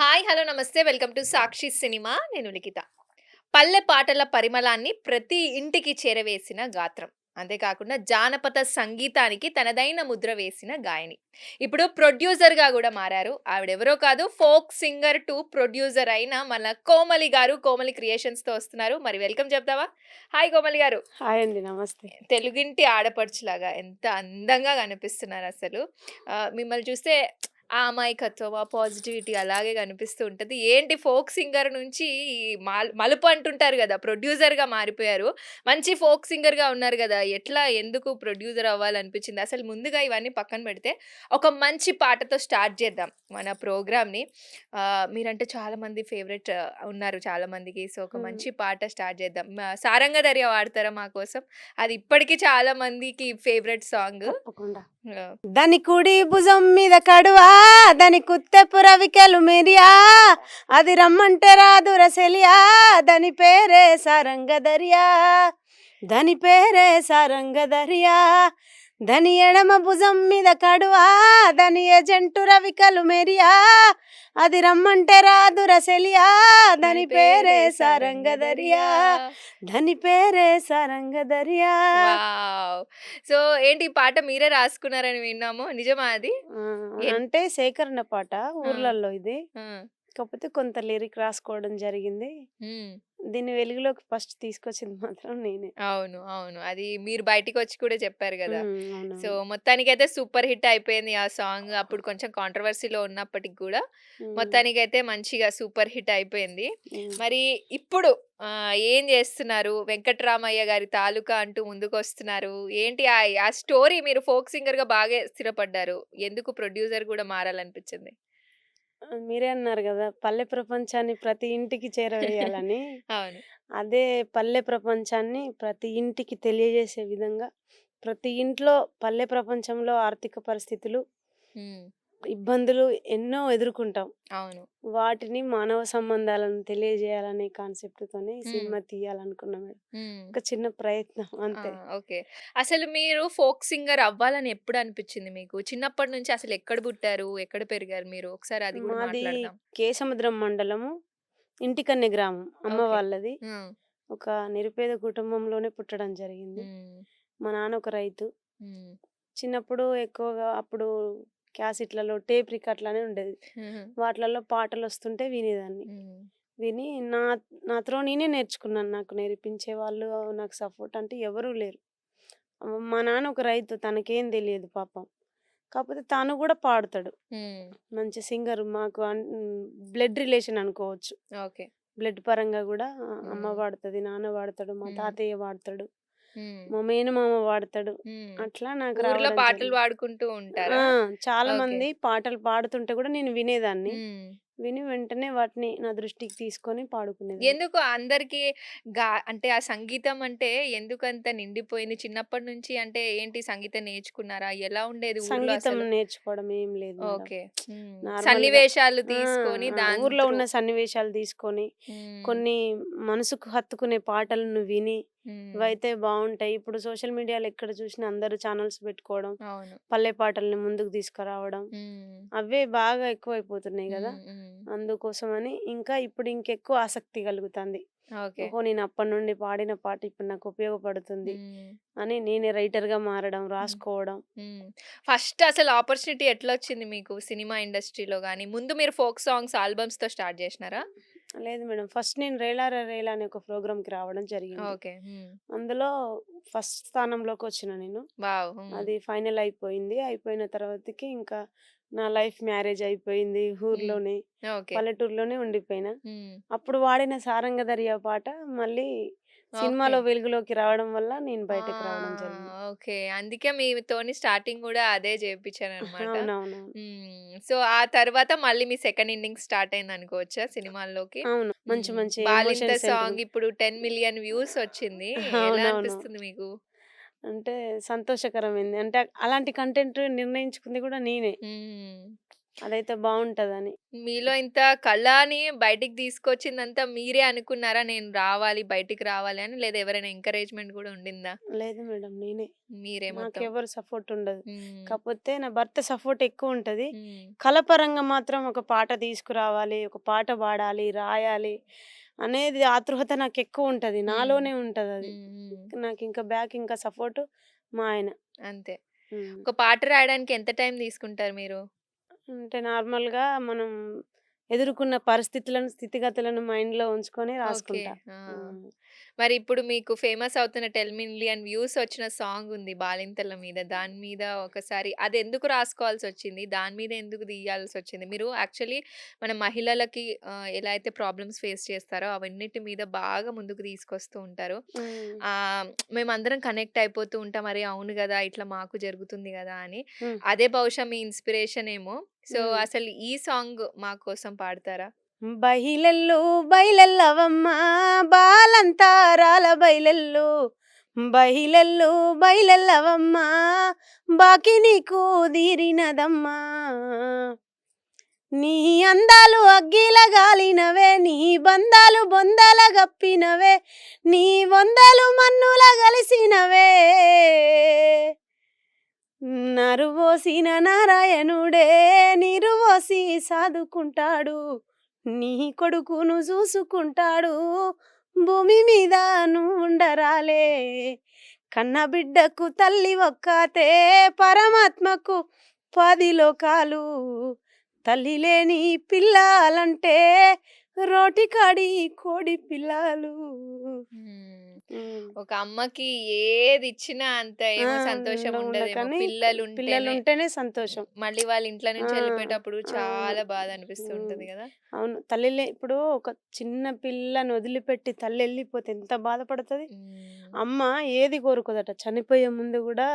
Hi! Hello! నమస్తే. Welcome to 'Sakshi cinema'. నేను లిఖిత. పల్లె పాటల పరిమళాన్ని ప్రతి ఇంటికి చేరవేసిన గాత్రం. అంతేకాకుండా జానపద సంగీతానికి తనదైన ముద్ర వేసిన గాయని. ఇప్పుడు ప్రొడ్యూసర్‌గా గూడా మారారు. ఆవిడెవరో కాదు, ఫోక్ సింగర్ టు ప్రొడ్యూసర్ అయిన మన కోమలి గారు. కోమలి క్రియేషన్స్‌తో వస్తున్నారు. మరి వెల్కమ్ చెప్దామా? హాయ్ కోమలి గారు. హాయ్ అండి. నమస్తే. తెలుగింటి ఆడపడుచులాగా ఎంత అందంగా కనిపిస్తున్నారసలు. మిమ్మల్ని చూస్తే ఆ అమాయకత్వం, ఆ పాజిటివిటీ అలాగే కనిపిస్తూ ఉంటది. ఏంటి ఫోక్ సింగర్ నుంచి ఈ మలుపు అంటుంటారు గదా! ప్రొడ్యూసర్‌గా మారిపోయారు. మంచి ఫోక్ సింగర్‌గా ఉన్నారు గదా! ఎట్లా, ఎందుకు ప్రొడ్యూసర్ అవ్వాలనిపించింది? అసలు ముందుగా ఇవన్నీ పక్కన పెడితే, ఒక మంచి పాటతో స్టార్ట్ చేద్దాం మన ప్రోగ్రామ్‌ని. మీరంటే చాలా మంది ఫేవరెట్ ఉన్నారు చాలా మందికి. సో, ఒక హ్మ్. మంచి పాట స్టార్ట్ చేద్దాం. 'సారంగధర్య' పాడతారా మా కోసం? అది ఇప్పటికి చాలా మందికి ఫేవరెట్ సాంగ్. తప్పకుండా. ఆ! దాని కుడి భుజం మీద కడువా, దాని కుత్తెపు రవికెలు మెరియా, అది రమ్మంటే రాదుర సెలియా, దాని పేరే సారంగధర్యా, దాని పేరే సారంగధర్యా. దాని ఎడమ భుజం మీద కడువా, దాని ఏజెంటు రవికలు మెరియా, అది రమ్మంటే రాదుర సెలియా, దాని పేరే సారంగధర్యా, దాని పేరే సారంగధర్యా. వావ్! సో, ఏంటి ఈ పాట మీరే రాసుకున్నారని విన్నాము. నిజమా అది? ఆ! ఎన్ అంటే సేకరణ పాట ఆ! ఊర్లల్లో ఇది. ఆ! కాకపోతే కొంత లిరిక్ రాసుకోవడం జరిగింది. హ్మ్. దీన్ని వెలుగులోకి ఫస్ట్ తీసుకొచ్చింది మాత్రం నేనే. అవును. అవును. అది మీరు బయటికొచ్చి కూడా చెప్పారు గదా! సో, అవునవును. మొత్తానికైతే సూపర్ హిట్ అయిపోయింది ఆ సాంగ్. అప్పుడు కొంచెం కాంట్రోవర్సీలో ఉన్నప్పటికి గూడా, హ్మ్. మొత్తానికైతే మంచిగా సూపర్ హిట్ అయిపోయింది. హ్మ్. మరి ఇప్పుడు ఏం జేస్తున్నారు? 'వెంకట్రామయ్య' గారి తాలూకా అంటూ ముందుకొస్తున్నారు. ఏంటి ఆ స్టోరీ, మీరు ఫోక్ సింగర్‌గా బాగా స్థిరపడ్డారు. ఎందుకు ప్రొడ్యూసర్ గూడా మారాలనిపించింది? మీరే అన్నారు గదా! పల్లె ప్రపంచాన్ని ప్రతి ఇంటికి చేరవేయాలని. అవును. అదే పల్లె ప్రపంచాన్ని ప్రతి ఇంటికి తెలియజేసే విధంగా ప్రతి ఇంట్లో పల్లె ప్రపంచంలో ఆర్థిక పరిస్థితులు, హ్మ్. ఇబ్బందులు ఎన్నో ఎదుర్కొంటాం. అవును. వాటిని మానవ సంబంధాలను తెలియజేయాలనే కాన్సెప్ట్‌తోనే ఈ హ్మ్. సినిమా తీయాలనుకున్నా మేడం. హ్మ్. ఒక చిన్న ప్రయత్నం ఆ! అంతే. ఓకే. అసలు మీరు ఫోక్ సింగర్ అవ్వాలని ఎప్పుడు అనిపిచ్చింది మీకు? చిన్నప్పటి నుంచి అసలు ఎక్కడ పుట్టారు? ఎక్కడ పెరిగారు మీరు? ఒకసారి అది గూడా మాది మాట్లాడదాం. కేసముద్రం మండలము, ఇంటికన్నే గ్రామం అమ్మ ఓకే. వాళ్ళది. హ్మ్. ఒక నిరుపేద కుటుంబంలోనే పుట్టడం జరిగింది. హ్మ్. మా నాన్న ఒక రైతు. హ్మ్. చిన్నప్పుడు ఎక్కువగా అప్పుడు క్యాసెట్‌లలో టేప్ రికార్డులనే ఉండేది. హుహు. వాటిలలో పాటలొస్తుంటే వినేదాన్ని. హ్మ్. విని నా త్రో నేనే నేర్చుకున్నాను. నాకు నేర్పించేవాళ్ళు, నాకు సపోర్ట్ అంటే ఎవరూ లేరు. మా నాన్న ఒక రైతు. తనకేం తెలియదు పాపం. కాకపోతే తను గూడా పాడుతాడు. హ్మ్. మంచి సింగర్. మాకు బ్లడ్ రిలేషన్ అనుకోవచ్చు. ఓకే. బ్లడ్ పరంగా గూడా అమ్మ హ్మ్. పాడుతది, నాన్న పాడతాడు, మా హ్మ్. తాతయ్య పాడతాడు, హ్మ్. మా మేనమామ పాడతాడు. హ్మ్. అట్లా నాకు ఊర్లో రావడం పాటలు జరిగింది. పాడుకుంటూ ఆ! ఉంటారా? ఓకే. చాలామంది పాటలు పాడుతుంటే గూడా నేను వినేదాన్ని. హ్మ్. విని వెంటనే వాటిని నా దృష్టికి తీసుకొని పాడుకునేదాన్ని. ఎందుకు అందరికి అంటే ఆ సంగీతం అంటే ఎందుకంత నిండిపోయింది? చిన్నప్పటి నుంచి అంటే ఏంటి, సంగీతం నేర్చుకున్నారా? ఎలా ఉండేది ఊర్లో సంగీతం అసలు? నేర్చుకోవడం ఏం లేదు మేడం. ఓకే. హ్మ్. నార్మల్‌గా సన్నివేశాలు ఆ! తీసుకొని ఆ! దాని ఊర్లో త్రూ. ఉన్న సన్నివేశాలు తీసుకొని, హ్మ్. కొన్ని మనసుకు హత్తుకునే పాటలను విని, హ్మ్. ఇవైతే బావుంటాయి. ఇప్పుడు సోషల్ మీడియాలో ఎక్కడ చూసినా అందరూ ఛానెల్స్ పెట్టుకోవడం, అవును. పల్లె పాటల్ని ముందుకు తీసుకురావడం, హ్మ్. అవే బాగా ఎక్కువైపోతున్నాయి గదా! హ్మ్. హ్మ్. అందుకోసమని ఇంకా ఇప్పుడు ఇంకెక్కువ ఆసక్తి కలుగుతాంది. ఓకే. ఓహో! నేను అప్పటినుండి పాడిన పాట ఇప్పుడు నాకు ఉపయోగపడుతుంది హ్మ్. అని నేనే రైటర్‌గా మారడం, హ్మ్. రాసుకోవడం. హ్మ్. ఫస్ట్ అసలు ఆపర్చునిటీ ఎట్లొచ్చింది మీకు సినిమా ఇండస్ట్రీలో గాని? ముందు మీరు ఫోక్ సాంగ్స్ ఆల్బమ్స్‌తో స్టార్ట్ జేసినారా? లేదు మేడం. ఫస్ట్ నేను 'రేలార రేలా' అనే ఒక ప్రోగ్రామ్‌కి రావడం జరిగింది. ఓకే. హ్మ్. అందులో ఫస్ట్ స్థానంలోకొచ్చిన నేను. వావ్! హ్మ్. అది ఫైనల్ అయిపోయింది. అయిపోయిన తర్వాతకి ఇంకా నా లైఫ్ మ్యారేజ్ అయిపోయింది హ్మ్. ఊర్లోనే. ఓకే. పల్లెటూరులోనే ఉండిపోయినా. హ్మ్. అప్పుడు వాడిన 'సారంగధర్య' పాట మళ్ళీ ఓకే. సినిమాలో వెలుగులోకి రావడం వల్ల నేను బయటకి రావడం ఆ! జరిగింది. ఓకే. అందుకే మీతోని స్టార్టింగ్ గూడా అదే జేపిచ్చారనమాట. అవునవునవును. హ్మ్. సో, ఆ తర్వాత మళ్ళీ మీ సెకండ్ ఇన్నింగ్స్ స్టార్ట్ అయిందనుకోవచ్చా సినిమాల్లోకి? అవును. మంచి హ్మ్. మంచి 'బాలింత' ఎమోషన్ సాంగ్ సెంటిమెంట్. ఇప్పుడు 10,000,000 వ్యూస్ వచ్చింది. ఎలా అవునవును. అనిపిస్తుంది మీకు? అంటే సంతోషకరమైంది. అంటే అలాంటి కంటెంట్ నిర్ణయించుకుంది గూడా నేనే. హ్మ్. అదైతే బావుంటదని. మీలో ఇంత కళని బయటికి తీసుకొచ్చిందంతా మీరే అనుకున్నారా? నేను రావాలి, బయటికి రావాలి అని? లేదా ఎవరైనా ఎంకరేజ్‌మెంట్ గూడా ఉండిందా? లేదు మేడం నేనే. మీరే మొత్తం. నాకెవ్వరు సపోర్ట్ ఉండదు. హ్మ్. కాపోతే నా భర్త సపోర్ట్ ఎక్కువుంటది. హ్మ్. కళ పరంగా మాత్రం ఒక పాట తీసుకురావాలి, ఒక పాట పాడాలి, రాయాలి అనేది ఆతృత నాకెక్కువుంటది. హ్మ్. నాలోనే ఉంటదది. హ్మ్. హ్మ్. నాకింకా ఇంకా సపోర్టు మా ఆయన. అంతే. హ్మ్. ఒక పాట రాయడానికి ఎంత టైం తీసుకుంటారు మీరు? అంటే నార్మల్‌గా మనం ఎదుర్కొన్న పరిస్థితులను, స్థితిగతులను మైండ్‌లో ఉంచుకొని ఓకే. రాసుకుంటా. ఆ! హ్మ్. మరి ఇప్పుడు మీకు ఫేమస్ అవుతున్న 'టెల్ మిలియన్ వ్యూస్' వచ్చిన సాంగ్ ఉంది 'బాలింతల మీద'. దాని మీద ఒకసారి అదెందుకు రాసుకోవాల్సొచ్చింది? దాని మీద ఎందుకు తీయాల్సొచ్చింది? మీరు యాక్చువల్లీ మన మహిళలకి ఎలా అయితే ప్రాబ్లమ్స్ ఫేస్ చేస్తారో అవన్నిటి మీద బాగా ముందుకు తీసుకొస్తూ ఉంటారు. హ్మ్. మేమందరం కనెక్ట్ అయిపోతూ ఉంటాం. అరే! అవును గదా! ఇట్లా మాకు జరుగుతుంది గదా! అని. హ్మ్. అదే బహుశా మీ ఇన్‌స్పిరేషన్ ఏమో. సో, హ్మ్. అసలు ఈ సాంగ్ మా కోసం పాడతారా? బహిలెల్లు బయలెల్లవమ్మ బాలంతారాల బయలెల్లు బహిలెల్లు బయలెల్లవమ్మ బాకి నీకు తీరినదమ్మా నీ అందాలు అగ్గిల గాలినవే నీ బంధాలు బొందల గప్పినవే నీ వందలు మన్నుల గలిసినవే నరువోసిన నారాయణుడే నిరువోసి సాదుకుంటాడు నీ కొడుకును చూసుకుంటాడు భూమి మీద నువ్వుండరాలే కన్న బిడ్డకు తల్లి ఒక్కతే పరమాత్మకు 10 లోకాలు తల్లి లేని పిల్లాలంటే రోటికాడి కోడి పిల్లలు హ్మ్. ఉమ్. ఒక అమ్మకి ఏదిచ్చినా అంత ఆ, ఏమో సంతోషం ఉండదేమో. కానీ పిల్లలుంటేనే. పిల్లలుంటేనే సంతోషం మళ్ళీ వాళ్ళ ఇంట్లో ఆ! నుంచి ఎళ్ళిపోయేటప్పుడు అవును. చాలా బాధ అనిపిస్తూ హ్మ్. ఉంటది గదా! అవును. ఇప్పుడు ఒక చిన్న పిల్లని వదిలిపెట్టి తల్లెళ్ళిపోతే ఎంత బాధపడతది? హ్మ్. అమ్మ ఏది కోరుకోదట. చనిపోయే ముందు గూడా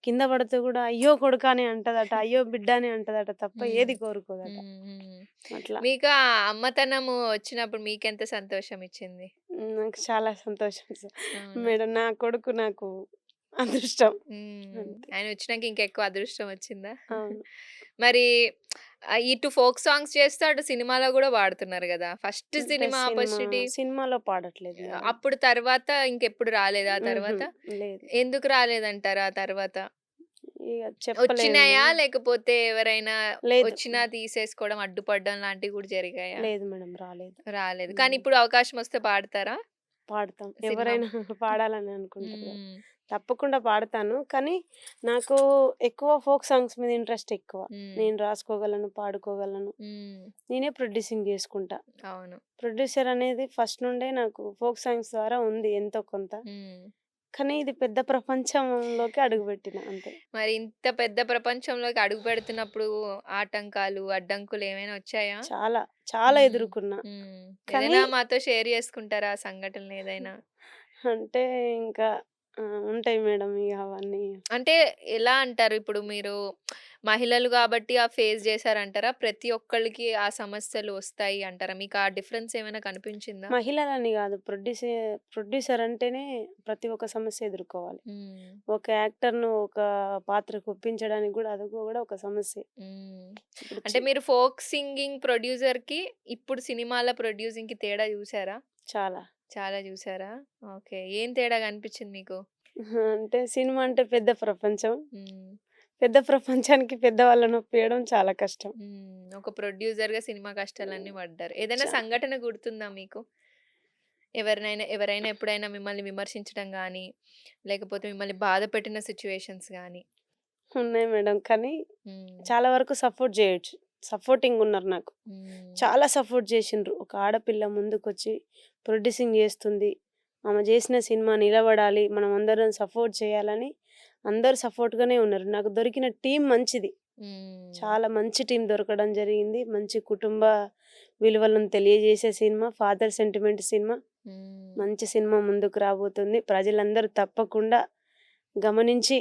కింద పడితే గూడా అయ్యో కొడుకా అని అంటదట. అయ్యో బిడ్డ అని అంటదట తప్ప హ్మ్. ఏది కోరుకోదట. హ్మ్. హ్మ్. అట్లా. మీకు ఆ అమ్మతనము వచ్చినప్పుడు మీకెంత సంతోషం ఇచ్చింది? నాకు చాలా సంతోషం అవునా? మేడం. నా కొడుకు నాకు అదృష్టం. హ్మ్. అంతే. ఆయనొచ్చినాక ఇంకెక్కువ అదృష్టం వచ్చిందా? అవును. మరి ఇటు ఫోక్ సాంగ్స్ చేస్తూ అటు సినిమాలో గూడా పాడుతున్నారు గదా! ఫస్ట్ అంటే సినిమా ఆపర్చునిటీ సినిమాలో పాడట్లేదు మేడం. అప్పుడు తర్వాత ఇంకెప్పుడు రాలేదా ఆ హుహు. తర్వాత? లేదు. ఎందుకు రాలేదంటారు ఆ తర్వాత? ఇగ చెప్పలేము. వచ్చినాయా? లేకపోతే ఎవరైనా లేదు. వచ్చినా తీసేసుకోవడం, అడ్డుపడడం లాంటివి గూడా జరిగాయా? లేదు మేడం. రాలేదు. రాలేదు. కానీ హ్మ్. ఇప్పుడు అవకాశం వస్తే పాడతారా? పాడతాం. సినిమా ఎవరైనా పాడాలని అనుకుంటారు కదా! హ్మ్. తప్పకుండా పాడతాను. కానీ నాకు ఎక్కువ ఫోక్ సాంగ్స్ మీద ఇంట్రెస్ట్ ఎక్కువ. హ్మ్. నేను రాసుకోగలను, పాడుకోగలను. హ్మ్. నేనే ప్రొడ్యూసింగ్ చేసుకుంటా. అవును. ప్రొడ్యూసర్ అనేది ఫస్ట్ నుండే నాకు ఫోక్ సాంగ్స్ ద్వారా ఉంది ఎంతో కొంత. హ్మ్. కానీ ఇది పెద్ద ప్రపంచంలోకి అడుగుపెట్టిన అంతే. మరి ఇంత పెద్ద ప్రపంచంలోకి అడుగుపెడుతున్నప్పుడు ఆటంకాలు, అడ్డంకులు ఏమైనా వచ్చాయా? చాలా, చాలా హ్మ్. ఎదుర్కొన్నా. హ్మ్. కానీ ఏదైనా మాతో షేర్ చేసుకుంటారా ఆ సంఘటనలు ఏదైనా? అంటే ఇంకా ఉంటాయి మేడం ఇగ అవన్నీ. అంటే ఎలా అంటారు? ఇప్పుడు మీరు మహిళలు గాబట్టి ఫేస్ చేశారంటారా? ప్రతి ఒక్కళ్ళకి ఆ సమస్యలు వస్తాయి అంటారా? మీకు ఆ డిఫరెన్స్ ఏమైనా కనిపించిందా? మహిళలని గాదు. ప్రొడ్యూసర్ అంటేనే ప్రతి ఒక్క సమస్య ఎదుర్కోవాలి. హ్మ్. ఒక యాక్టర్‌ను ఒక పాత్రకు ఒప్పించడానికి గూడా అది గూడా ఒక సమస్యే. హ్మ్. ఇప్పుడు అంటే మీరు ఫోక్ సింగింగ్ ప్రొడ్యూసర్‌కి, ఇప్పుడు సినిమాల ప్రొడ్యూసింగ్‌కి తేడా జూసారా? చాలా. చాలా జూసారా? ఓకే. ఏం తేడా కనిపించింది మీకు? అంటే సినిమా అంటే పెద్ద ప్రపంచం. హ్మ్. పెద్ద ప్రపంచానికి పెద్దవాళ్ళని ఒప్పియడం చాలా కష్టం. హ్మ్. ఒక ప్రొడ్యూసర్‌గా సినిమా కష్టాలన్నీ పడ్డారు. ఏదైనా చా సంఘటన గుర్తుందా మీకు? ఎవరైనా ఎప్పుడైనా మిమ్మల్ని విమర్శించడం గాని, లేకపోతే మిమ్మల్ని బాధపెట్టిన సిట్యుయేషన్స్ గాని? ఉన్నాయి మేడం. కానీ హ్మ్. చాలా వరకు సపోర్ట్ జేయొచ్చు. సపోర్టింగున్నారు నాకు. హ్మ్. చాలా సపోర్ట్ జేషిండ్రు. ఒక ఆడపిల్ల ముందుకొచ్చి ప్రొడ్యూసింగ్ జేస్తుంది. ఆమె జేసిన సినిమా నిలబడాలి. మనమందరం సపోర్ట్ చేయాలని అందరూ సపోర్ట్‌గానే ఉన్నారు. నాకు దొరికిన టీమ్ మంచిది. హ్మ్. చాలా మంచి టీమ్ దొరకడం జరిగింది. మంచి కుటుంబ విలువలను తెలియజేసే సినిమా. Father sentiment cinema. హ్మ్. మంచి సినిమా ముందుకు రాబోతుంది. ప్రజలందరూ తప్పకుండా గమనించి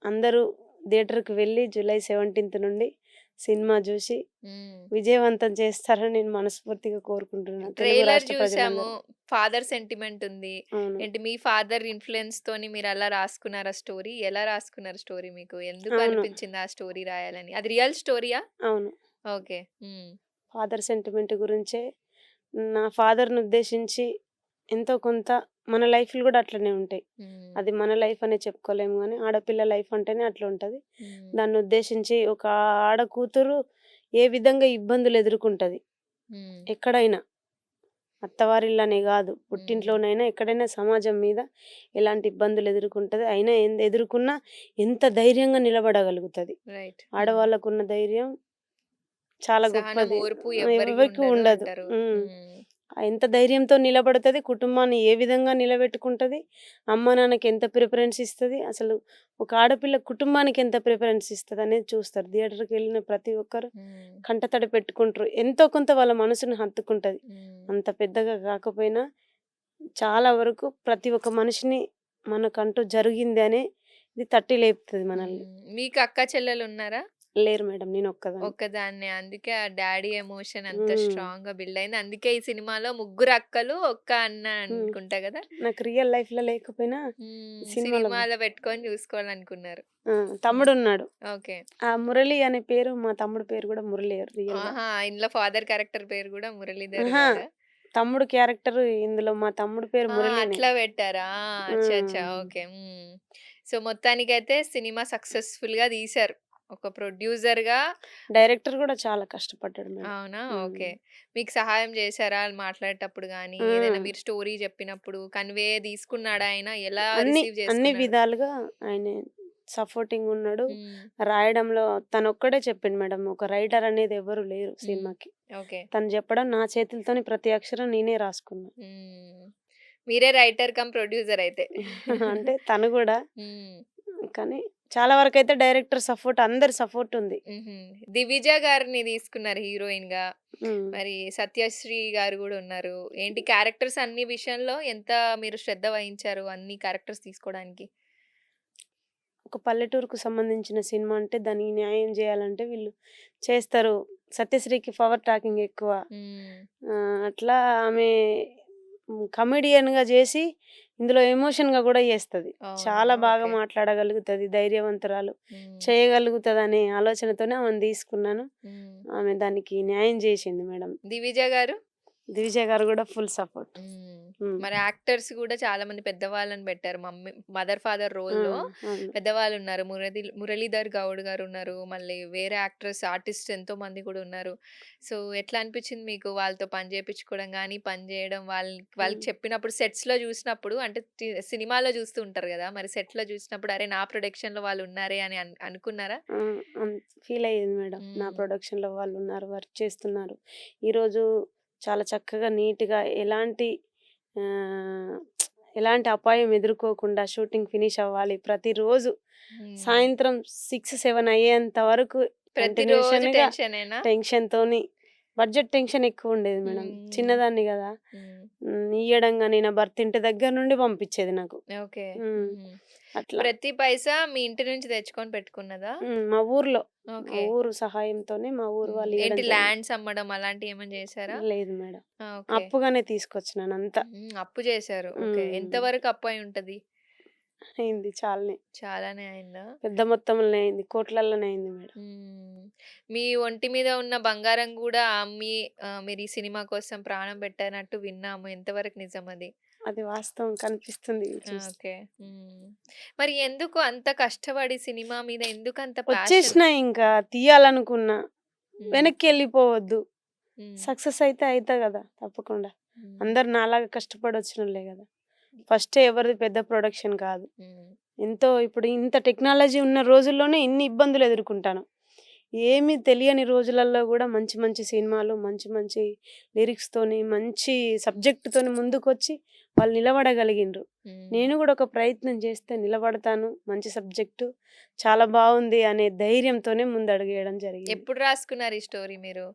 అందరూ థియేటర్‌కి వెళ్లి జూలై 17థ్ నుండి సినిమా జూసి హ్మ్. విజయవంతం చేస్తారని నేను మనస్ఫూర్తిగా కోరుకుంటున్నాను. తెలుగు ట్రైలర్ రాష్ట్ర జూసాము. ప్రజలందరూ. ఫాదర్ సెంటిమెంట్ ఉంది. అవును. ఏంటి మీ ఫాదర్ ఇన్‌ఫ్లూయెన్స్‌తోని మీరలా రాసుకున్నారా స్టోరీ? ఎలా రాసుకున్నారు స్టోరీ మీకు? ఎందుకు అవును. అనిపించింది ఆ స్టోరీ రాయాలని? అది రియల్ స్టోరీయా? అవును. ఓకే. హ్మ్. ఫాదర్ సెంటిమెంట్ గురించే నా ఫాదర్‌ని ఉద్దేశించి ఎంతో కొంత మన లైఫ్‌లు గూడా అట్లనే ఉంటాయి. హ్మ్. అది మన లైఫ్ అనే చెప్పుకోలేము గానీ, ఆడపిల్ల లైఫ్ అంటేనే అట్లుంటది. హ్మ్. దాన్ని ఉద్దేశించి ఒక ఆడ కూతురు ఏ విధంగా ఇబ్బందులు ఎదుర్కుంటది హ్మ్. ఎక్కడైనా. అత్తవారిల్లనే గాదు, హ్మ్. పుట్టింట్లోనైనా ఎక్కడైనా సమాజం మీద ఎలాంటి ఇబ్బందులు ఎదుర్కుంటది. అయినా ఎదుర్కొన్నా ఎంత ధైర్యంగా నిలబడగలుగుతది. రైట్. హ్మ్. ఆడవాళ్ళకున్న ధైర్యం చాలా సహనం, గొప్పది. ఓర్పు ఎవ్వరికీ ఎవరికీ ఉండదు ఉండదు. అంటారు. హ్మ్. హ్మ్. ఎంత ధైర్యంతో నిలబడతది, కుటుంబాన్ని ఏ విధంగా నిలబెట్టుకుంటది, అమ్మ నాన్నకి ఎంత ప్రిఫరెన్స్ ఇస్తది, అసలు ఒక ఆడపిల్ల కుటుంబానికి ఎంత ప్రిఫరెన్స్ ఇస్తదనేది చూస్తారు. థియేటర్‌కెళ్ళిన ప్రతి ఒక్కరు హ్మ్. కంటతడి పెట్టుకుంటరు. ఎంతో కొంత వాళ్ళ మనసుని హత్తుకుంటది. హ్మ్. అంత పెద్దగా కాకపోయినా చాలా వరకు ప్రతి ఒక్క మనిషిని మనకంటూ జరిగింది అనేది తట్టి లేపుతది మనల్ని. హ్మ్. మీకు అక్క చెల్లెలున్నారా? లేరు మేడం, నేనొక్కదాన్ని. ఒక్కదాన్నే. అందుకే ఆ డ్యాడీ ఎమోషన్ అంత హ్మ్. స్ట్రాంగ్‌గా బిల్డ్ అయింది. అందుకే ఈ సినిమాలో ముగ్గురు అక్కలు, ఒక్క అన్న హ్మ్. అనుకుంటా గదా! నాకు రియల్ లైఫ్‌లో లేకపోయినా సినిమాలో సినిమాలో పెట్టుకొని జూసుకోవాలనుకున్నారు. ఆ! హ్మ్. తమ్ముడున్నాడు. ఓకే. ఆ! మురళి అనే పేరు మా తమ్ముడి పేరు గూడా మురళి రియల్‌గా. ఆహా! ఇందులో ఫాదర్ క్యారెక్టర్ పేరు గూడా మురళీధర్ అహా! గారా? తమ్ముడు క్యారెక్టర్ ఇందులో మా తమ్ముడి పేరు ఆ! మురళినే. అట్లా పెట్టారా? అచ్చా! అచ్చా! హ్మ్. ఓకే. సో, మొత్తానికైతే సినిమా సక్సెస్‌ఫుల్‌గా తీశారు. ఒక ప్రొడ్యూసర్‌గా డైరెక్టర్ గూడా చాలా కష్టపడ్డాడు మేడం. అవునా? హ్మ్. ఓకే. మీకు సహాయం చేశారా ఆళ్ళు మాట్లాడేటప్పుడు గాని, ఆ! ఏదైనా మీరు స్టోరీ చెప్పినప్పుడు కన్వే తీసుకున్నాడా ఆయన? ఎలా అన్ని, రిసీవ్ అన్ని చేసుకున్నాడు? విధాలుగా ఆయనే సపోర్టింగున్నాడు. హ్మ్. రాయడంలో తనొక్కడే చెప్పిండు మేడం. ఒక రైటర్ అనేది ఎవ్వరు లేరు హ్మ్. సినిమాకి. ఓకే. తను చెప్పడం నా చేతులతోని ప్రతి అక్షరం నేనే రాసుకున్నా. హ్మ్. మీరే రైటర్ కమ్ ప్రొడ్యూసర్ అయితే. అంటే తను గూడా. హ్మ్. కానీ చాలా వరకైతే డైరెక్టర్ సపోర్ట్ అందరి సపోర్ట్ ఉంది. హుహు. 'దివిజ' గారిని తీసుకున్నారు హీరోయిన్‌గా. హ్మ్. మరి 'సత్యశ్రీ' గారు గూడా ఉన్నారు. ఏంటి క్యారెక్టర్స్ అన్ని విషయంలో ఎంత మీరు శ్రద్ధ వహించారు అన్ని క్యారెక్టర్స్ తీసుకోవడానికి? ఒక పల్లెటూరుకు సంబంధించిన సినిమా అంటే దానికి న్యాయం జేయాలంటే వీళ్ళు చేస్తారు. సత్యశ్రీకి పవర్ టాకింగ్ ఎక్కువ. హ్మ్. అట్లా ఆమె కమెడియన్‌గా జేసి ఇందులో ఎమోషన్‌గా గూడా జేస్తది. అవునా? చాలా బాగా ఓకే. మాట్లాడగలుగుతది. ధైర్యవంతురాలు. హ్మ్. చేయగలుగుతదనే ఆలోచనతోనే ఆమెను తీసుకున్నాను. హ్మ్. ఆమె దానికి న్యాయం జేసింది మేడం. 'దివిజ' గారు? దివిజయ్ గారు గూడా ఫుల్ సపోర్ట్. హ్మ్. హ్మ్. మరి యాక్టర్స్ గూడా చాలా మంది పెద్దవాళ్ళని పెట్టారు. మదర్, ఫాదర్ ఆ! రోల్‌లో అవును. పెద్దవాళ్ళున్నారు. 'మురళీధర్ గౌడ్' గారున్నారు. మళ్ళీ వేరే ఆర్టిస్ట్ ఎంతో మంది కూడా ఉన్నారు. సో, ఎట్లా అనిపిచ్చింది మీకు వాళ్ళతో పని చేపించుకోవడం గాని, పని చేయడం వాళ్ళకి హ్మ్. చెప్పినప్పుడు సెట్స్‌లో చూసినప్పుడు అంటే సినిమాలో చూస్తూ ఉంటారు గదా! మరి సెట్‌లో చూసినప్పుడు అరే! నా ప్రొడక్షన్‌లో వాళ్ళున్నారే అని అనుకున్నారా? ఆ! అన్ ఫీలయ్యేది మేడం. నా హ్మ్. ప్రొడక్షన్‌లో వాళ్ళున్నారు, వర్క్ చేస్తున్నారు. ఈరోజు చాలా చక్కగా నీట్‌గా ఆహ్, ఎలాంటి అపాయం ఎదుర్కోకుండా షూటింగ్ ఫినిష్ అవ్వాలి. ప్రతిరోజు హ్మ్. సాయంత్రం 6, 7 అయ్యేంత వరకు ప్రతిరోజు కంటిన్యూషన్‌గా టెన్షనేనా? టెన్షన్‌తోని బడ్జెట్ టెన్షన్ ఎక్కువుండేది మేడం. హ్మ్. చిన్నదాన్ని గదా! హ్మ్. ఇయ్యడం గాని నా భర్త ఇంటి దగ్గర నుండి పంపించేది నాకు. ఓకే. హ్మ్. హుహు. అట్లా. ప్రతి పైసా మీ ఇంటి నుంచి తెచ్చుకొని పెట్టుకున్నదా? మా ఊర్లో, మా ఓకే. ఊరు సహాయంతోనే మా ఊరు వాళ్ళు ఇయ్యడం ఏంటి జరిగింది. ల్యాండ్స్ అమ్మడం అలాంటియేమైనా జేశారా? లేదు మేడం. ఆ! ఓకే. అప్పుగానే తీసుకొచ్చినానంతా. అప్పు జేశారు. ఓకే. ఎంత హ్మ్. వరకు అప్పయుంటది? అయింది చాలానే. చాలానే అయిందా? పెద్ద మొత్తంలోనే అయింది. కోట్లల్లోనే అయింది మేడం. హ్మ్. మీ ఒంటి మీద ఉన్న బంగారం గూడా అమ్మి మీరు ఈ సినిమా కోసం ప్రాణం పెట్టనట్టు విన్నాము. ఎంతవరకు నిజమది? అది వాస్తవం కనిపిస్తుంది ఆ! చూస్తే. ఓకే. మరి ఎందుకు అంత కష్టపడి సినిమా మీద ఎందుకంత ప్యాషన్? వచ్చేసినా ఇంకా తీయాలనుకున్నా. హ్మ్. వెనక్కెళ్ళిపోవద్దు. హ్మ్. సక్సెస్ అయితే అయితా గదా! తప్పకుండా. హ్మ్. అందరు నాలాగా కష్టపడొచ్చినోళ్ళే గదా! ఫస్టే ఎవరిది పెద్ద ప్రొడక్షన్ కాదు. హ్మ్. ఎంతో ఇప్పుడు ఇంత టెక్నాలజీ ఉన్న రోజుల్లోనే ఇన్ని ఇబ్బందులు ఎదుర్కొంటాను. ఏమీ తెలియని రోజులల్లో గూడా మంచి మంచి సినిమాలు, మంచి మంచి లిరిక్స్‌తోని, మంచి సబ్జెక్ట్‌తోని ముందుకొచ్చి వాళ్ళు నిలబడగలిగిండ్రు. హ్మ్. నేను గూడా ఒక ప్రయత్నం చేస్తే నిలబడతాను. మంచి సబ్జెక్టు చాలా బావుంది అనే ధైర్యంతోనే ముందడుగేయడం జరిగింది. ఎప్పుడు రాసుకున్నారు ఈ స్టోరీ మీరు?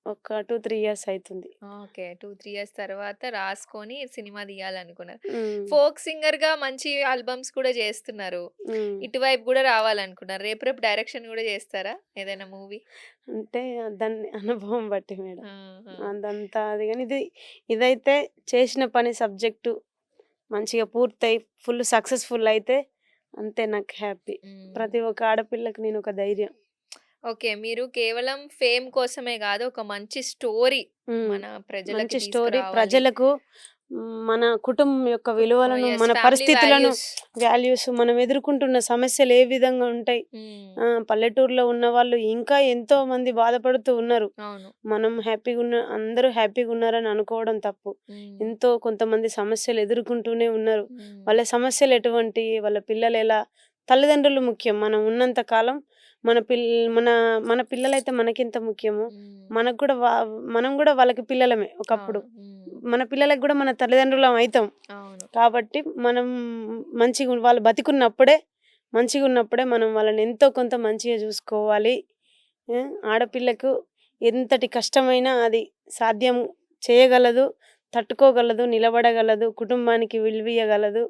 ఒక 2, 3 ఇయర్స్ అయితుంది. ఓకే. 2, 3 ఇయర్స్ తర్వాత రాసుకొని సినిమా తీయాలనుకున్నారు. హ్మ్. ఫోక్ సింగర్‌గా మంచి ఆల్బమ్స్ కూడా చేస్తున్నారు. హ్మ్. ఇటువైపు గూడా రావాలనుకున్నారు. రేపు రేపు డైరెక్షన్ గూడా చేస్తారా? ఏదైనా మూవీ? అంటే దాన్ని అనుభవం బట్టి మేడం. ఆహా! అదంతా అది గాని ఇదైతే చేసిన పని సబ్జెక్టు మంచిగా పూర్తయి ఫుల్ సక్సెస్‌ఫుల్ అయితే అంతే నాకు హ్యాపీ. హ్మ్. ప్రతి ఒక్క ఆడపిల్లకి నేనొక ధైర్యం. ఓకే. మీరు కేవలం ఫేమ్ కోసమే గాదు, ఒక మంచి స్టోరీ హ్మ్. మన ప్రజలకి మంచి స్టోరీ తీసుకురావాలి. ప్రజలకు మన కుటుంబం యొక్క విలువలను, యెస్. మన ఫ్యామిలీ పరిస్థితులను, వాల్యూస్. వాల్యూస్ మనం ఎదుర్కొంటున్న సమస్యలు ఏ విధంగా ఉంటాయి. హ్మ్. పల్లెటూరులో ఉన్నవాళ్ళు ఇంకా ఎంతో మంది బాధపడుతూ ఉన్నారు. అవును. మనం అందరూ హ్యాపీగా ఉన్నారని అనుకోవడం తప్పు. హ్మ్. ఎంతో కొంతమంది సమస్యలు ఎదుర్కొంటూనే ఉన్నారు. హ్మ్. వాళ్ళ సమస్యలు ఎటువంటియి, వాళ్ళ పిల్లలు ఎలా, తల్లిదండ్రులు ముఖ్యం. మనం ఉన్నంత కాలం మన పిల్ మన మన పిల్లలైతే మనకెంత ముఖ్యమో, హ్మ్. మనకు గూడా మనం గూడా వాళ్ళకి పిల్లలమే ఒకప్పుడు. అవును. హ్మ్. మన పిల్లలకి గూడా మన తల్లిదండ్రులం అయితాం. అవును. కాబట్టి మనం వాళ్ళు బతికున్నప్పుడే, మంచిగున్నప్పుడే మనం వాళ్ళని ఎంతో కొంత మంచిగా జూసుకోవాలి. ఆడపిల్లకు ఎంతటి కష్టమైనా అది సాధ్యం చేయగలదు, తట్టుకోగలదు, నిలబడగలదు, కుటుంబానికి విలువియ్యగలదు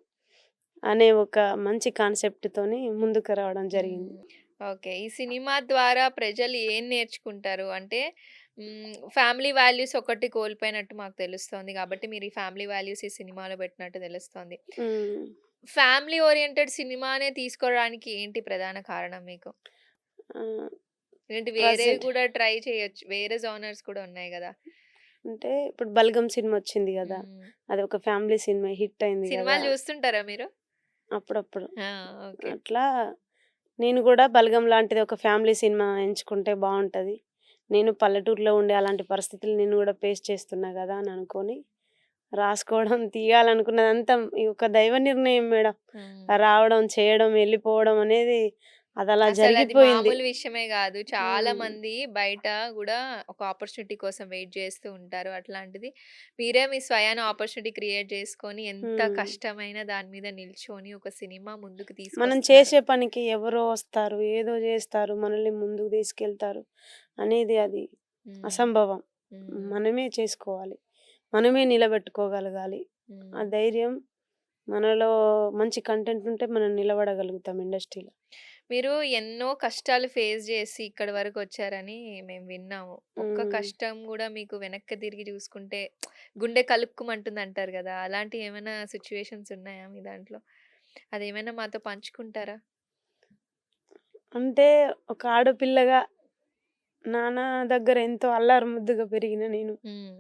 అనే ఒక మంచి కాన్సెప్ట్‌తోని ముందుకు రావడం జరిగింది. హ్మ్. ఓకే. ఈ సినిమా ద్వారా ప్రజలు ఏం నేర్చుకుంటారు? అంటే ఫ్యామిలీ వాల్యూస్ ఒకటి కోల్పోయినట్టు మాకు తెలుస్తోంది. కాబట్టి మీరు ఈ ఫ్యామిలీ వాల్యూస్ ఈ సినిమాలో పెట్టినట్టు తెలుస్తోంది. హ్మ్. ఫ్యామిలీ ఓరియెంటెడ్ సినిమానే తీసుకోవడానికి ఏంటి ప్రధాన కారణం మీకు? ఆహ్, ఏంటి వేరేవి ప్రెజెంట్ కూడా ట్రై చేయొచ్చు. వేరే జోనర్స్ కూడా ఉన్నాయి గదా! అంటే ఇప్పుడు 'బల్గం' సినిమా వచ్చింది గదా! హ్మ్. అది ఒక ఫ్యామిలీ సినిమా హిట్ అయింది గదా! సినిమాలు జూస్తుంటారా మీరు? అప్పుడప్పుడు. ఆ! ఓకే. అట్లా నేను గూడా 'బలగం' లాంటిది ఒక ఫ్యామిలీ సినిమా ఎంచుకుంటే బావుంటది. నేను పల్లెటూరులో ఉండే అలాంటి పరిస్థితులు నేను గూడా ఫేస్ చేస్తున్నా గదా! అని అనుకోని రాసుకోవడం, తీయాలనుకున్నదంతా ఈ ఒక దైవ నిర్ణయం మేడం. హ్మ్. రావడం, చేయడం, ఎళ్ళిపోవడం అనేది అదలా అసలది జరిగిపోయింది. మామూలు విషయమే గాదు. చాలా హ్మ్. మంది బయట గూడా ఒక ఆపర్చునిటీ కోసం వెయిట్ జేస్తూ ఉంటారు. అట్లాంటిది మీరే మీ స్వయాన ఆపర్చునిటీ క్రియేట్ జేసుకొని ఎంత హ్మ్. కష్టమైన దాని మీద నిల్చొని ఒక సినిమా ముందుకు మనం తీసుకొస్తున్నారు. చేసే పనికి ఎవరో వస్తారు, ఏదో జేస్తారు, మనల్ని ముందుకు తీసుకెళ్తారు అనేది అది హ్మ్. అసంభవం. హ్మ్. మనమే చేసుకోవాలి. మనమే నిలబెట్టుకోగలగాలి. ఆ హ్మ్. ధైర్యం మనలో మంచి కంటెంట్ ఉంటే మనం నిలబడగలుగుతాం ఇండస్ట్రీలో. మీరు ఎన్నో కష్టాలు ఫేస్ జేసి ఇక్కడి వరకొచ్చారని మేము విన్నాము. ఒక్క హ్మ్. కష్టం గూడా మీకు వెనక్కి తిరిగి జూసుకుంటే గుండె కలుక్కుమంటుందంటారు గదా! అలాంటియేమైనా సిట్యుయేషన్స్ ఉన్నాయా మీ దాంట్లో? అదేమైనా మాతో పంచుకుంటారా? అంటే ఒక ఆడపిల్లగా నాన్న దగ్గర ఎంతో అల్లారు ముద్దుగా పెరిగిన నేను. హ్మ్.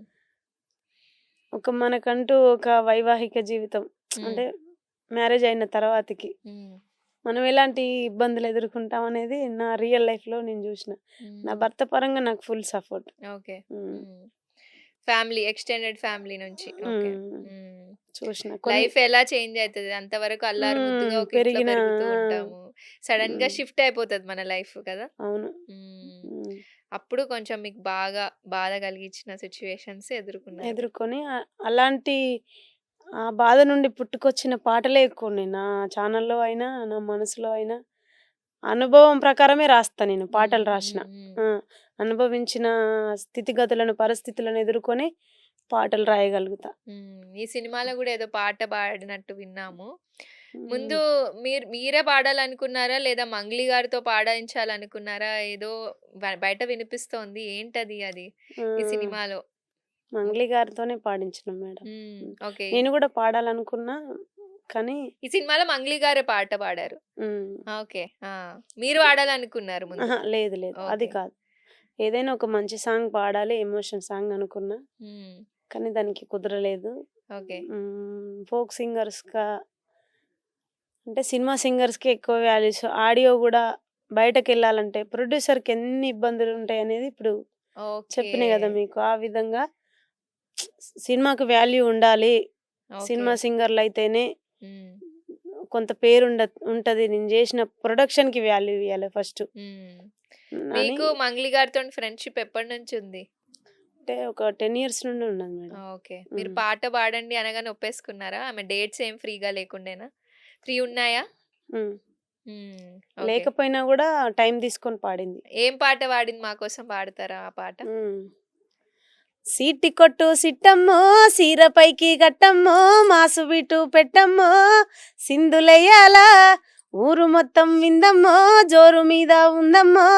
మనకంటూ ఒక వైవాహిక జీవితం హ్మ్. అంటే మ్యారేజ్ అయిన తర్వాతకి హ్మ్. మనం ఎలాంటి ఇబ్బందులు ఎదుర్కొంటామనేది నా రియల్ లైఫ్‌లో నేను జూషిన. నా హ్మ్. భర్త పరంగా నాకు ఫుల్ సపోర్ట్. ఓకే. హ్మ్. హ్మ్. ఫ్యామిలీ ఎక్స్‌టెండెడ్ ఫ్యామిలీ నుంచి. ఓకే. హ్మ్. హ్మ్. చూషిన. కొన్ని లైఫ్ ఎలా చేంజ్ అయితది. అంతవరకు అల్లారు ముద్దుగా ఒక ఇంట్లో పెరిగిన పెరుగుతూ ఆ! ఉంటాము. సడెన్‌గా హ్మ్. షిఫ్ట్ అయిపోతది మన లైఫ్ కదా! అవును. హ్మ్. హ్మ్. అప్పుడు కొంచెం మీకు బాగా బాధ కలిగించిన సిట్యుయేషన్స్ ఎదుర్కొన్నారు. ఎదుర్కొని అలాంటి ఆ బాధ నుండి పుట్టుకొచ్చిన పాటలే ఎక్కువున్నాయి. నా ఛానెల్‌లో అయినా, నా మనసులో అయినా అనుభవం ప్రకారమే రాస్తా నేను హ్మ్. పాటలు రాషిన. హ్మ్. హ్మ్. ఆ! అనుభవించిన స్థితిగతులను, పరిస్థితులను ఎదుర్కొని పాటలు రాయగలుగుతా. ఈ సినిమాలో గూడా ఏదో పాట పాడినట్టు విన్నాము. హ్మ్. ముందు మీరే పాడాలనుకున్నారా? లేదా మంగ్లీ గారితో పాడించాలనుకున్నారా? ఏదో బయట వినిపిస్తోంది. ఏంటది అది? ఆ! ఈ సినిమాలో? మంగ్లీ గారితోనే పాడించినాం మేడం. హ్మ్. ఓకే. నేను గూడా పాడాలనుకున్నా కానీ ఈ సినిమాలో మంగ్లీ గారే పాట పాడారు. హ్మ్. ఓకే. ఆ! మీరు పాడాలనుకున్నారు ముందు. అహా! లేదు. లేదు. అది ఓకే. కాదు. ఏదైనా ఒక మంచి సాంగ్ పాడాలి. ఎమోషన్ సాంగ్ అనుకున్నా. హ్మ్. కానీ దానికి కుదరలేదు. ఓకే. ఫోక్ సింగర్స్‌గా అంటే సినిమా సింగర్స్‌కే ఎక్కువ వాల్యూస్. ఆడియో గూడా బయటకెళ్ళాలంటే ప్రొడ్యూసర్‌కి ఎన్ని ఇబ్బందులుంటాయనేది ఇప్పుడు ఓకే. చెప్పినా గదా మీకు. ఆ విధంగా సినిమాకి వాల్యూ ఉండాలి. ఓకే. సినిమా సింగర్‌లయితేనే హ్మ్. కొంత ఉంటది. నేను జేసిన ప్రొడక్షన్‌కి వాల్యూ ఇయ్యాలి ఫస్టు. హ్మ్. అని మీకు మంగ్లీ గారితోని ఫ్రెండ్‌షిప్ ఎప్పటినుంచుంది? అంటే ఒక 10 ఇయర్స్ నుండి ఉన్నది మేడం. ఓకే. మీరు హ్మ్. పాట పాడండి అనగానే ఒప్పేసుకున్నారా? ఆమె డేట్స్ ఏం ఫ్రీగా లేకుండేనా? ఫ్రీ ఉన్నాయా? హ్మ్. హ్మ్. ఓకే. లేకపోయినా గూడా టైం తీసుకొని పాడింది. ఏం పాట పాడింది మా కోసం పాడతారా ఆ పాట? హ్మ్. సీటి కొట్టు సిట్టమ్మో సీర పైకి గట్టమ్మో మాసు బిటు పెట్టమ్మో సింధులెయ్యాల ఊరు మొత్తం విందమ్మో జోరు మీద ఉందమ్మో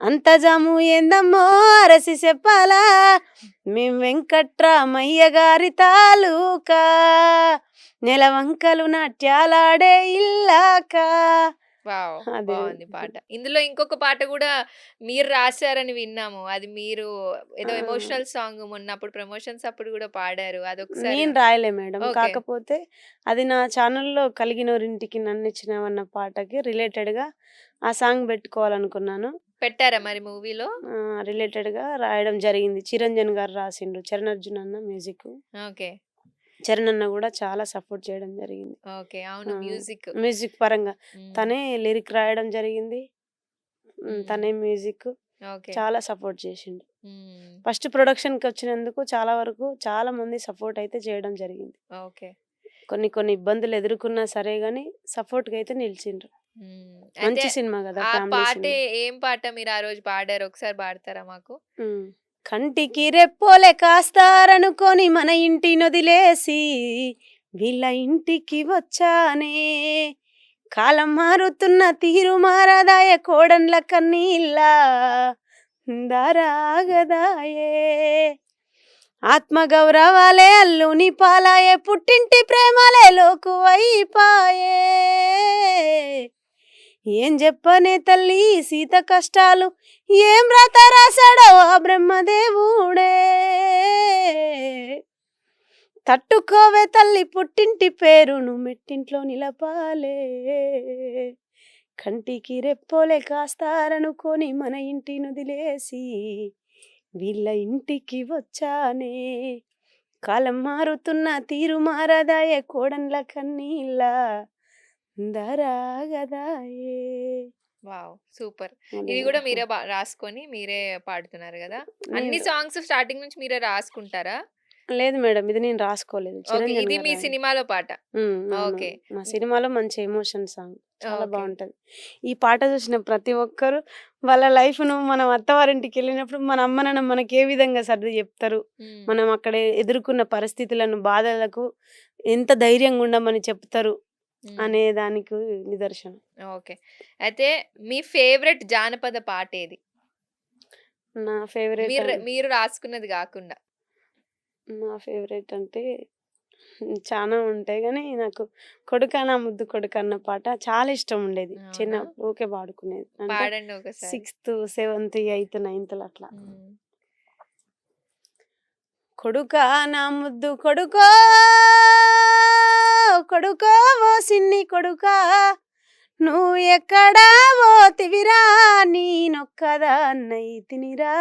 అంత జాము ఏందమ్మో అరసి చెప్పాలా మేం వెంకట్రామయ్య గారి తాలూకా నెలవంకలు నాట్యాలాడే ఇల్లాక వావ్! అది బావుంది పాట. ఇందులో ఇంకొక పాట గూడా మీరు రాసారని విన్నాము. అది మీరు ఆ! ఏదో ఎమోషనల్ సాంగ్ మొన్నప్పుడు ప్రమోషన్స్ అప్పుడు గూడా పాడారు. అదొకసారి నేను రాయలే మేడం. ఓకే. కాకపోతే అది నా ఛానెల్‌లో 'కలిగినోరింటికి నన్నిచ్చినావన్న' పాటకి రిలేటెడ్‌గా ఆ సాంగ్ పెట్టుకోవాలనుకున్నాను. పెట్టారా మరి మూవీలో? రిలేటెడ్‌గా రాయడం జరిగింది. చిరంజన్ గారు రాసిండ్రు. చరణ్ అన్న మ్యూజిక్. ఓకే. చరణ్ అన్న గూడా చాలా సపోర్ట్ చేయడం జరిగింది. ఓకే. అవును. ఆ! మ్యూజిక్. మ్యూజిక్ పరంగా హ్మ్. తనే లిరిక్ రాయడం జరిగింది. హ్మ్. తనే మ్యూజిక్ ఓకే. చాలా సపోర్ట్ చేసిండు. హ్మ్. ఫస్ట్ ప్రొడక్షన్‌కొచ్చినందుకు చాలా వరకు చాలా మంది సపోర్ట్ అయితే చేయడం జరిగింది. ఓకే. కొన్ని ఇబ్బందులు ఎదుర్కొన్నా సరే గాని సపోర్ట్‌గా అయితే నిలిచిండ్రు. హ్మ్. అయితే మంచి సినిమా గదా! ఆ ఫ్యామిలీ పాటే సినిమా. ఏం పాట మీరు ఆ రోజు పాడారు? ఒకసారి పాడతారా మాకు? హ్మ్. కంటికి రెప్పోలే కాస్తారనుకోని మన ఇంటినొదిలేసి వీళ్ళ ఇంటికి వచ్చానే. కాలం మారుతున్న తీరు మారదాయె కోడన్ల కన్నీళ్ళ దారాగదాయే. ఆత్మగౌరవాలే అల్లుని పాలాయె పుట్టింటి ప్రేమలే లోకువైపాయే. ఏం చెప్పనే తల్లి సీత కష్టాలు ఏం రాత రాసాడో ఆ బ్రహ్మదేవుడే. తట్టుకోవే తల్లి పుట్టింటి పేరును మెట్టింట్లో నిలపాలే. కంటికి రెప్పోలే కాస్తారనుకొని మన ఇంటినొదిలేసి వీళ్ళ ఇంటికి వచ్చానే. కాలం మారుతున్న తీరు మారదాయే కోడన్ల కన్నీళ్ళ దారాగదాయే. వావ్! సూపర్. అదే. ఇది గూడా మీరే రాసుకొని మీరే పాడుతున్నారు గదా! అన్ని నేను సాంగ్స్ స్టార్టింగ్ నుంచి మీరే రాసుకుంటారా? లేదు మేడం. ఇది నేను రాసుకోలేదు. ఓకే. చిరంజన్ ఇది గారు మీ రాయన. సినిమాలో పాట. అవును. ఓకే. మా హ్మ్. సినిమాలో మంచి ఎమోషన్ సాంగ్. చాలా ఓకే. బావుంటది. ఈ పాట చూసిన ప్రతి ఒక్కరు వాళ్ళ లైఫ్‌ను మనం అత్తవారింటికెళ్ళినప్పుడు మన అమ్మ, నాన్న మనకి ఏ విధంగా సర్ది చెప్తారు. హ్మ్. మనం అక్కడ ఎదుర్కొన్న పరిస్థితులను, బాధలకు ఎంత ధైర్యంగా ఉండమని చెప్తారు హ్మ్. అనే దానికి నిదర్శనం. ఓకే. అయితే మీ ఫేవరెట్ జానపద పాటేది? నా ఫేవరెట్ మీరు రాసుకున్నది గాకుండా. నా ఫేవరెట్ అంటే చానా ఉంటాయి గానీ, నాకు 'కొడుకా నా ముద్దు కొడుకా' అన్న పాట చాలా ఇష్టం ఉండేది. అవునా? చిన్నప్పుడు ఊకే పాడుకునేది. అంటే పాడండి ఒకసారి. 6థ్, 7థ్, 8థ్, 9థ్‌లో అట్లా. హ్మ్. కొడుకా నా ముద్దు కొడుకో, కొడుకో ఓ సిన్ని కొడుకా, నువ్వు ఎక్కడా పోతివిరా నేనొక్కదాన్నైతినిరా.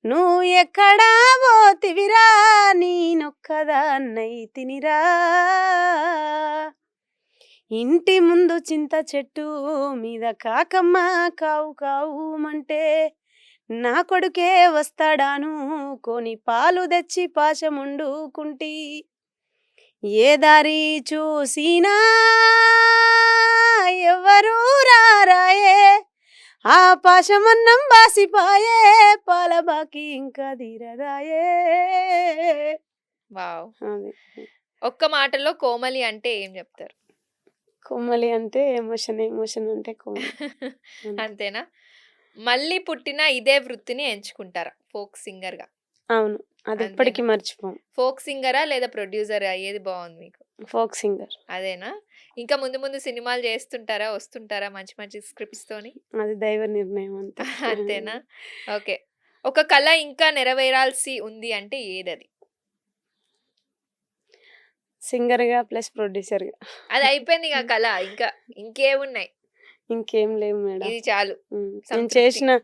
నువ్వు ఎక్కడా పోతివిరా నేనొక్కదాన్నైతినిరా. ఇంటి ముందు చింత చెట్టు మీద కాకమ్మ కావు కావుమంటే నా కొడుకే వస్తాడాను కొని పాలు తెచ్చి పాశముండుకుంటి. ఏ దారి చూసినా ఎవ్వరూ రారాయే, ఆ పాశమన్నం బాసిపాయే, పాల బాకి ఇంకా తీరదాయే. వావ్! అది. ఒక్క మాటలో కోమలి అంటే ఏం జెప్తారు? కొమ్మలి అంటే ఎమోషన్, ఎమోషన్ అంటే కోమలి. అంతే. అంతేనా? మళ్ళీ పుట్టిన ఇదే వృత్తిని ఎంచుకుంటారా ఫోక్ సింగర్‌గా? అవును. అంతేనా? అదెప్పటికి మర్చిపోం. ఫోక్ సింగరా? లేదా ప్రొడ్యూసరా? ఏది బావుంది మీకు? Folk singer. అదేనా? ఇంకా ముందు ముందు సినిమాలు చేస్తుంటారా? వస్తుంటారా మంచి మంచి స్క్రిప్ట్స్‌తోని? అది దైవ నిర్ణయం అంతే. అంతేనా? ఓకే. ఒక కల ఇంకా నెరవేరాల్సి ఉంది అంటే ఏదది? సింగర్‌గా ప్లస్ ప్రొడ్యూసర్‌గా. అది అయిపోయిందిగా కల. ఇంకా ఇంకేమున్నాయి? ఇంకేం లేవు మేడం. ఇది చాలు. నేను సంతృప్తి. చేసిన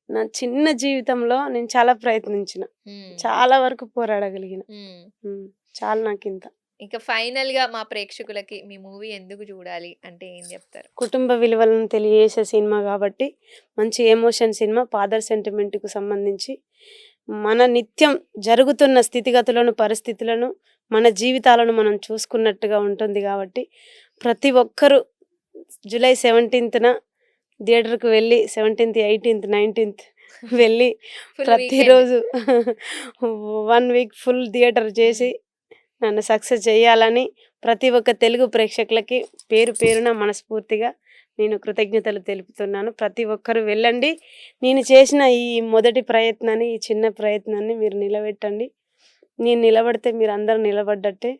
నా చిన్న జీవితంలో నేను చాలా ప్రయత్నించిన. హ్మ్. చాలా వరకు పోరాడగలిగిన. హ్మ్. హ్మ్. చాలు నాకింత. ఇక ఫైనల్‌గా మా ప్రేక్షకులకి మీ మూవీ ఎందుకు చూడాలి అంటే ఏం జెప్తారు? కుటుంబ విలువలను తెలియజేసే సినిమా గాబట్టి, మంచి ఎమోషన్ సినిమా. ఫాదర్ సెంటిమెంట్‌కు సంబంధించి మన నిత్యం జరుగుతున్న స్థితిగతులను, పరిస్థితులను, మన జీవితాలను మనం చూసుకున్నట్టుగా ఉంటుంది గాబట్టి, ప్రతి ఒక్కరూ జూలై 17న థియేటర్‌కి వెళ్ళి 17థ్, 18థ్, 19థ్ వెళ్ళి ఫుల్ వీకెండ్. ప్రతిరోజు 1 వీక్ ఫుల్ థియేటర్ చేసి హ్మ్. నన్ను సక్సెస్ చేయాలని ప్రతి ఒక్క తెలుగు ప్రేక్షకులకి పేరు పేరున మనస్ఫూర్తిగా నేను కృతజ్ఞతలు తెలుపుతున్నాను. ప్రతి ఒక్కరు వెళ్ళండి. నేను చేసిన ఈ మొదటి ప్రయత్నాన్ని, ఈ చిన్న ప్రయత్నాన్ని మీరు నిలబెట్టండి. నేను నిలబడితే మీరందరూ నిలబడ్డట్టే.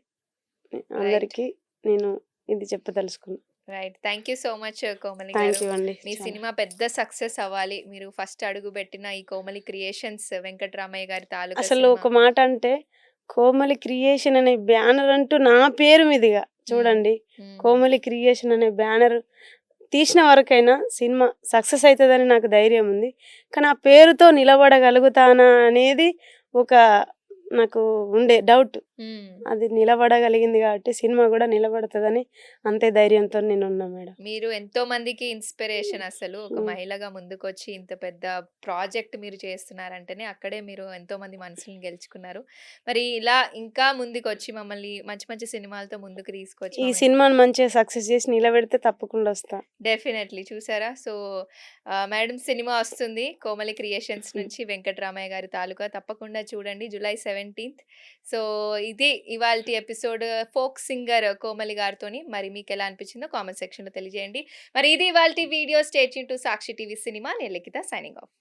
రైట్. అందరికీ నేను ఇది చెప్పదలుచుకున్నా. Right. Thank you so much Komali thank గారు. యూ అండి. మీ చాలా. సినిమా పెద్ద సక్సెస్ అవ్వాలి. మీరు ఫస్ట్ అడుగుబెట్టిన ఈ కోమలి క్రియేషన్స్ వెంకట్రామయ్య గారి తాలూకా అసలు సినిమా. ఒక మాట అంటే, కోమలి క్రియేషన్ అనే బ్యానర్ అంటూ నా పేరు మీదుగా హ్మ్. చూడండి. హ్మ్. కోమలి క్రియేషన్ అనే బ్యానర్ తీసిన వరకైనా సినిమా సక్సెస్ అయితదని నాకు ధైర్యం ఉంది. కానీ ఆ పేరుతో నిలబడగలుగుతానా అనేది ఒక నాకు ఉండే డౌట్. హ్మ్. అది నిలబడగలిగింది కాబట్టి సినిమా గూడా నిలబడతదని అంతే ధైర్యంతో నేనున్నా మేడం. మీరు ఎంతో మందికి ఇన్‌స్పిరేషన్ అసలు. ఒక హ్మ్. మహిళగా ముందుకొచ్చి ఇంత పెద్ద ప్రాజెక్ట్ మీరు చేస్తున్నారంటేనే అక్కడే మీరు ఎంతో మంది మనసుల్ని గెలుచుకున్నారు. మరి ఇలా ఇంకా ముందుకొచ్చి మమ్మల్ని మంచి మంచి సినిమాలతో ముందుకు తీసుకొచ్చి ఈ మమ్మల్ని సినిమాని మంచిగా సక్సెస్ చేసి నిలబెడితే తప్పకుండా వస్తా. డెఫినెట్‌లీ చూసారా? సో, మేడం సినిమా వస్తుంది. 'కోమలి క్రియేషన్స్' హ్మ్. నుంచి వెంకట్రామయ్య గారి తాలూకా తప్పకుండా చూడండి. జులై 17థ్. సో, ఇది ఇవాల్టి ఎపిసోడ్ ఫోక్ సింగర్ కోమలి గారితోని. మరి మీకెలా అనిపించిందో కామెంట్ సెక్షన్‌లో తెలియజేయండి. మరి ఇది ఇవాల్టి video. Stay tune to Sakshi TV cinema. నేను లిఖిత సైనింగ్ ఆఫ్.